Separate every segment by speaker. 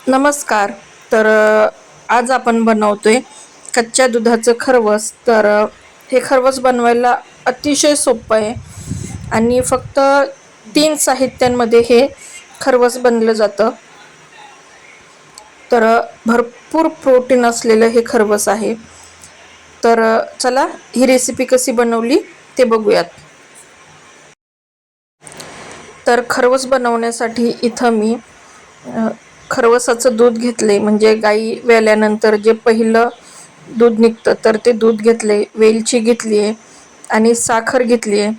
Speaker 1: नमस्कार. आज आपण बनवतोय कच्च्या दुधाचं खरवस. हे खरवस बनवायला अतिशय सोपं आहे आणि फक्त 3 साहित्यांमध्ये हे खरवस बनलं जातं. भरपूर प्रोटीन असलेलं हे खरवस आहे. चला ही रेसिपी कशी बनवली ते बघूयात. खरवस बनवण्यासाठी इथं मी खरवसाचं दूध घेतले, म्हणजे गाई व्याल्यानंतर जे पहिलं दूध निघतं ते दूध घेतले, वेलची घेतली आहे आणि साखर घेतली आहे.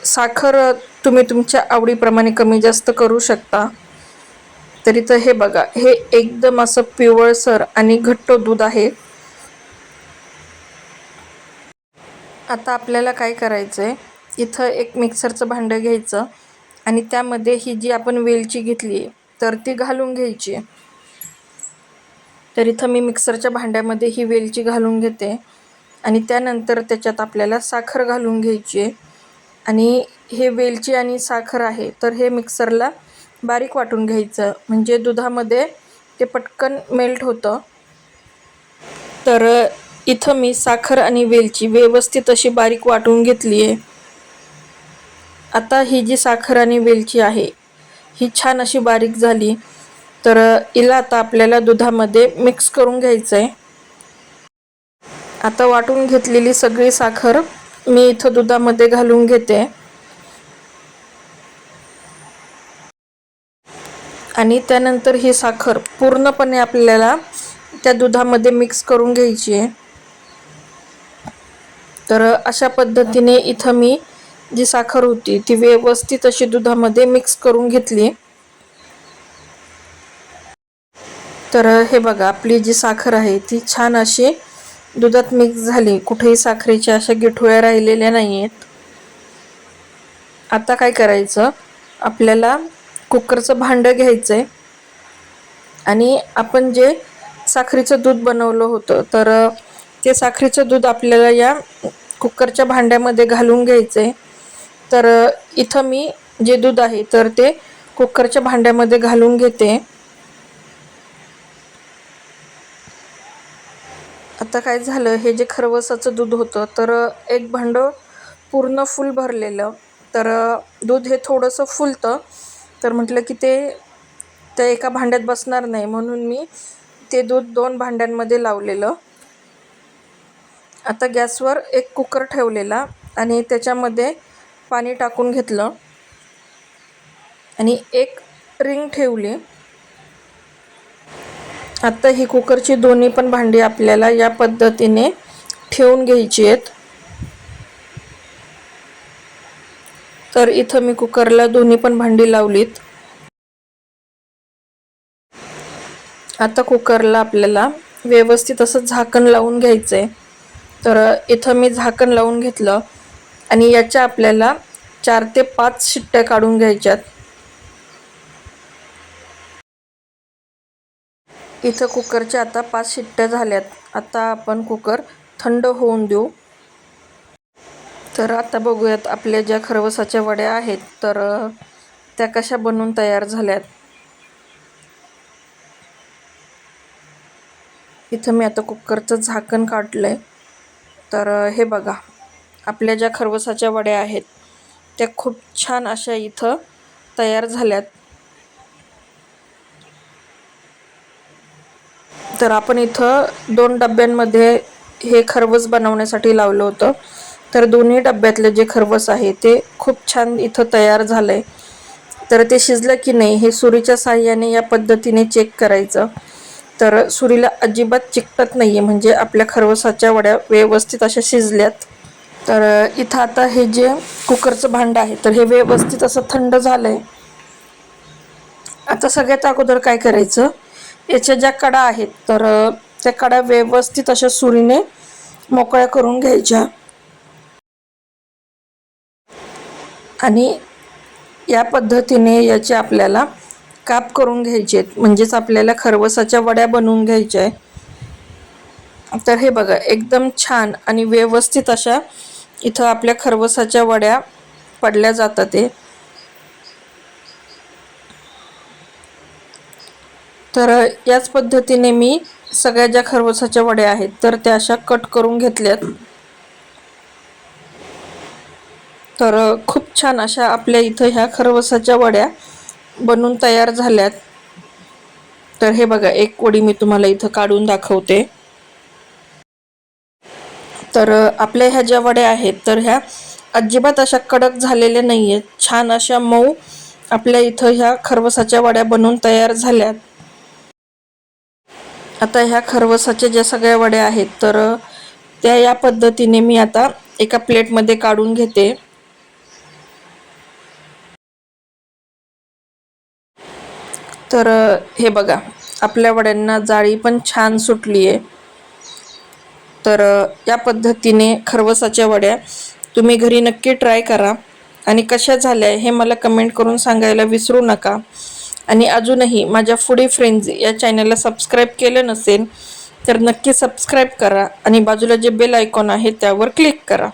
Speaker 1: साखर तुम्ही तुमच्या आवडीप्रमाणे कमी जास्त करू शकता. इथं हे बघा, हे एकदम असं पिवळसर आणि घट्ट दूध आहे. आता आपल्याला काय करायचं आहे, इथं एक मिक्सरचं भांडं घ्यायचं आणि त्यामध्ये ही जी आपण वेलची घेतली आहे ती घालून घ्यायची. इथं मी मिक्सरच्या भांड्यामध्ये ही वेलची घालून घेते आणि त्यानंतर त्याच्यात आपल्याला साखर घालून घ्यायची आहे. आणि हे वेलची आणि साखर आहे हे मिक्सरला बारीक वाटून घ्यायचं, म्हणजे दुधामध्ये ते पटकन मेल्ट होतं. इथं मी साखर आणि वेलची व्यवस्थित अशी बारीक वाटून घेतली आहे. आता ही जी साखर आणि वेलची आहे ही छान अशी बारीक झाली. हिला आता आपल्याला दुधामध्ये मिक्स करून घ्यायचं आहे. आता वाटून घेतलेली सगळी साखर मी इथं दुधामध्ये घालून घेते आणि त्यानंतर ही साखर पूर्णपणे आपल्याला त्या दुधामध्ये मिक्स करून घ्यायची आहे. अशा पद्धतीने इथं मी जी साखर होती ती व्यवस्थित अशी दुधामध्ये मिक्स करून घेतली. हे बघा, आपली जी साखर आहे ती छान अशी दुधात मिक्स झाली, कुठेही साखरेच्या अशा गिठोळ्या राहिलेल्या नाही आहेत. आता काय करायचं, आपल्याला कुकरचं भांडं घ्यायचं आहे आणि आपण जे साखरेचं दूध बनवलं होतं ते साखरेचं दूध आपल्याला या कुकरच्या भांड्यामध्ये घालून घ्यायचं आहे. इथं मी जे दूध आहे ते कुकरच्या भांड्यामध्ये घालून घेते. आता काय झालं, हे जे खरवसाचं दूध होतं एक भांडं पूर्ण फुल भरलेलं. दूध हे थोडंसं फुलतं, म्हटलं की ते त्या एका भांड्यात बसणार नाही, म्हणून मी ते दूध 2 भांड्यांमध्ये लावलेलं. आता गॅसवर एक कुकर ठेवलेला आणि त्याच्यामध्ये पाणी टाकून घेतलं आणि एक रिंग ठेवली. आता ही कुकरची दोन्ही पण भांडी आपल्याला या पद्धतीने ठेवून घ्यायची आहेत. इथं मी कुकरला दोन्ही पण भांडी लावलीत. आता कुकरला आपल्याला व्यवस्थित असं झाकण लावून घ्यायचंय. इथं मी झाकण लावून घेतलं आणि याच्या आपल्याला 4 ते 5 शिट्ट्या काढून घ्यायच्यात. इथं कुकरच्या आता 5 शिट्ट्या झाल्यात. आता आपण कुकर थंड होऊन देऊ. आता बघूयात आपल्या ज्या खरवसाच्या वड्या आहेत त्या कशा बनवून तयार झाल्यात. इथं मी आता कुकरचं झाकण काढलंय. हे बघा, आपल्या ज्या खरवसाच्या वड्या आहेत त्या खूप छान अशा इथं तयार झाल्यात. आपण इथं 2 डब्यांमध्ये हे खरवस बनवण्यासाठी लावलं होतं. दोन्ही डब्यातले जे खरवस आहे ते खूप छान इथं तयार झालंय. ते शिजलं की नाही हे सुरीच्या साहाय्याने या पद्धतीने चेक करायचं. सुरीला अजिबात चिकटत नाहीये, म्हणजे आपल्या खरवसाच्या वड्या व्यवस्थित अशा शिजल्यात. इथं आता हे जे कुकरचं भांडं आहे हे व्यवस्थित असं थंड झालंय. आता सगळ्यात अगोदर काय करायचं, याच्या ज्या कडा आहेत त्या कडा व्यवस्थित अशा सुरीने मोकळ्या करून घ्यायच्या आणि या पद्धतीने याचे आपल्याला काप करून घ्यायचे, म्हणजेच आपल्याला खरवसाच्या वड्या बनवून घ्यायच्या आहे. हे बघा, एकदम छान आणि व्यवस्थित अशा इथं आपल्या खरवसाच्या वड्या पडल्या जातात. तर याच पद्धतीने मी सगळ्या ज्या खरवसाच्या वड्या आहेत तर त्या अशा कट करून घेतल्यात। तर खूप छान अशा आपल्या इथं ह्या खरवसाच्या वड्या बनून तयार झाल्यात। तर हे बघा, एक वडी मी तुम्हाला इथं काढून दाखवते। तर आपल्या ह्या ज्या वड्या आहेत तर ह्या अजिबात अशा कडक झालेल्या नाहीयेत, छान अशा मऊ आपल्या इथं ह्या खरवसाच्या वड्या बनून तयार झाल्यात। आता ह्या खरवसाच्या ज्या सगळ्या वड्या आहेत तर त्या या पद्धतीने मी आता एका प्लेटमध्ये काढून घेते। तर हे बघा, आपल्या वड्यांना जाळी पण छान सुटली आहे। तर या पद्धतीने खरवसाच्या वड्या तुम्ही घरी नक्की ट्राय करा आणि कशा झाल्या हे मला कमेंट करून सांगायला विसरू नका। आणि अजूनही माझ्या फूडी फ्रेंड्स या चॅनलला सबस्क्राईब केलं नसेल तर नक्की सबस्क्राईब करा आणि बाजूला जे बेल आयकॉन आहे त्यावर क्लिक करा।